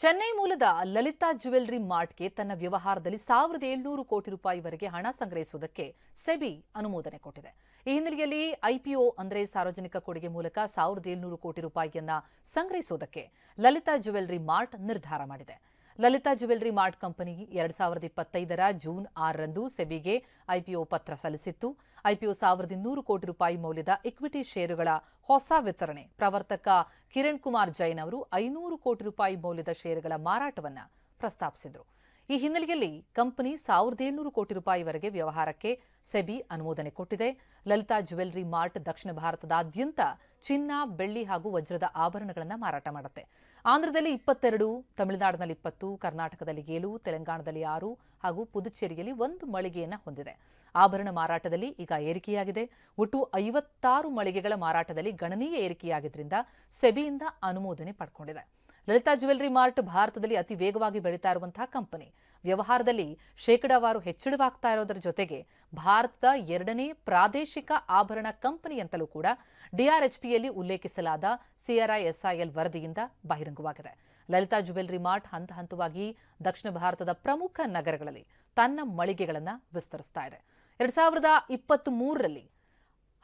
ಚೆನ್ನೈ ಮೂಲದ ಲಲಿತಾ ಜ್ಯುವೆಲರಿ ಮಾರ್ಟ್ಗೆ ತನ್ನ ವ್ಯವಹಾರದಲ್ಲಿ 1700 ಕೋಟಿ ರೂಪಾಯಿವರೆಗೆ ಹಣ ಸಂಗ್ರಹಿಸುವುದಕ್ಕೆ ಸೆಬಿ ಅನುಮೋದನೆ ಕೊಟ್ಟಿದೆ. ಈ ಹಿನ್ನೆಲೆಯಲ್ಲಿ ಐಪಿಒ ಅಂದರೆ ಸಾರ್ವಜನಿಕ ಕೊಡುಗೆ ಮೂಲಕ 1700 ಕೋಟಿ ರೂಪಾಯಿಯನ್ನ ಸಂಗ್ರಹಿಸುವುದಕ್ಕೆ ಲಲಿತಾ ಜ್ಯುವೆಲರಿ ಮಾರ್ಟ್ ನಿರ್ಧಾರ ಮಾಡಿದೆ. ಲಲಿತಾ ಜ್ಯುವೆಲರಿ ಮಾರ್ಟ್ ಕಂಪನಿ 2025ರ ಜೂನ್ 6ರಂದು ಸೆಬಿಗೆ ಐಪಿಒ ಪತ್ರ ಸಲ್ಲಿಸಿತ್ತು. ಐಪಿಒ 1200 ಕೋಟಿ ರೂಪಾಯಿ ಮೌಲ್ಯದ ಇಕ್ವಿಟಿ ಷೇರುಗಳ ಹೊಸ ವಿತರಣೆ. ಪ್ರವರ್ತಕ ಕಿರಣ್ ಕುಮಾರ್ ಜೈನ್ ಅವರು 500 ಕೋಟಿ ರೂಪಾಯಿ ಮೌಲ್ಯದ ಷೇರುಗಳ ಮಾರಾಟವನ್ನು ಪ್ರಸ್ತಾಪಿಸಿದರು. ಈ ಹಿನ್ನೆಲೆಯಲ್ಲಿ ಕಂಪನಿ 1700 ಕೋಟಿ ರೂಪಾಯಿವರೆಗೆ ವ್ಯವಹಾರಕ್ಕೆ ಸೆಬಿ ಅನುಮೋದನೆ ಕೊಟ್ಟಿದೆ. ಲಲಿತಾ ಜ್ಯುವೆಲರಿ ಮಾರ್ಟ್ ದಕ್ಷಿಣ ಭಾರತದಾದ್ಯಂತ ಚಿನ್ನ, ಬೆಳ್ಳಿ ಹಾಗೂ ವಜ್ರದ ಆಭರಣಗಳನ್ನು ಮಾರಾಟ ಮಾಡುತ್ತೆ. ಆಂಧ್ರದಲ್ಲಿ 22, ತಮಿಳುನಾಡಿನಲ್ಲಿ 20, ಕರ್ನಾಟಕದಲ್ಲಿ 7, ತೆಲಂಗಾಣದಲ್ಲಿ 6 ಹಾಗೂ ಪುದುಚೇರಿಯಲ್ಲಿ 1 ಮಳಿಗೆಯನ್ನು ಹೊಂದಿದೆ. ಆಭರಣ ಮಾರಾಟದಲ್ಲಿ ಈಗ ಏರಿಕೆಯಾಗಿದೆ. ಒಟ್ಟು 56 ಮಳಿಗೆಗಳ ಮಾರಾಟದಲ್ಲಿ ಗಣನೀಯ ಏರಿಕೆಯಾಗಿದ್ದರಿಂದ ಸೆಬಿಯಿಂದ ಅನುಮೋದನೆ ಪಡೆದುಕೊಂಡಿದೆ. ಲಲಿತಾ ಜ್ಯುವೆಲರಿ ಮಾರ್ಟ್ ಭಾರತದಲ್ಲಿ ಅತಿ ವೇಗವಾಗಿ ಬೆಳೀತಾ ಇರುವಂತಹ ಕಂಪನಿ. ವ್ಯವಹಾರದಲ್ಲಿ ಶೇಕಡಾವಾರು ಹೆಚ್ಚಳವಾಗ್ತಾ ಇರೋದರ ಜೊತೆಗೆ ಭಾರತದ 2ನೇ ಪ್ರಾದೇಶಿಕ ಆಭರಣ ಕಂಪನಿ ಅಂತಲೂ ಕೂಡ ಡಿಆರ್ಎಚ್ಪಿಯಲ್ಲಿ ಉಲ್ಲೇಖಿಸಲಾದ ಸಿಆರ್ಐಎಸ್ಐಎಲ್ ವರದಿಯಿಂದ ಬಹಿರಂಗವಾಗಿದೆ. ಲಲಿತಾ ಜ್ಯುವೆಲರಿ ಮಾರ್ಟ್ ಹಂತ ಹಂತವಾಗಿ ದಕ್ಷಿಣ ಭಾರತದ ಪ್ರಮುಖ ನಗರಗಳಲ್ಲಿ ತನ್ನ ಮಳಿಗೆಗಳನ್ನು ವಿಸ್ತರಿಸ್ತಾ ಇದೆ. 2023ರಲ್ಲಿ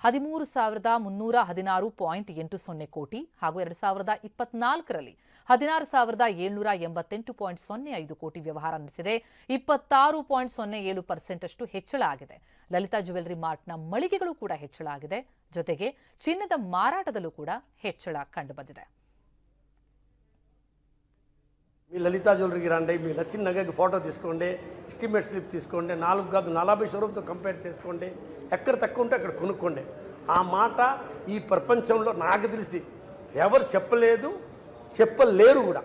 13,316.80 ಕೋಟಿ ಹಾಗೂ 2024ರಲ್ಲಿ 16,788.05 ಕೋಟಿ ವ್ಯವಹಾರ ನಡೆಸಿದೆ. 26.07% ಅಷ್ಟು ಹೆಚ್ಚಳ ಆಗಿದೆ. ಲಲಿತಾ ಜ್ಯುವೆಲರಿ ಮಾರ್ಟ್ನ ಮಳಿಗೆಗಳು ಕೂಡ ಹೆಚ್ಚಳ ಆಗಿದೆ. ಜೊತೆಗೆ ಚಿನ್ನದ ಮಾರಾಟದಲ್ಲೂ ಕೂಡ ಹೆಚ್ಚಳ ಕಂಡುಬಂದಿದೆ. మీ లలితా జ్యువెలరీకి రండి, మీ నచ్చిన నగకి ఫోటో తీసుకోండి, ఎస్టిమేట్ స్లిప్ తీసుకోండి, 4 కాదు 40 షోరూమ్తో కంపేర్ చేసుకోండి, ఎక్కడ తక్కువ ఉంటే అక్కడ కొనుక్కోండి. ఆ మాట ఈ ప్రపంచంలో నాకు తెలిసి ఎవరు చెప్పలేదు, చెప్పలేరు కూడా.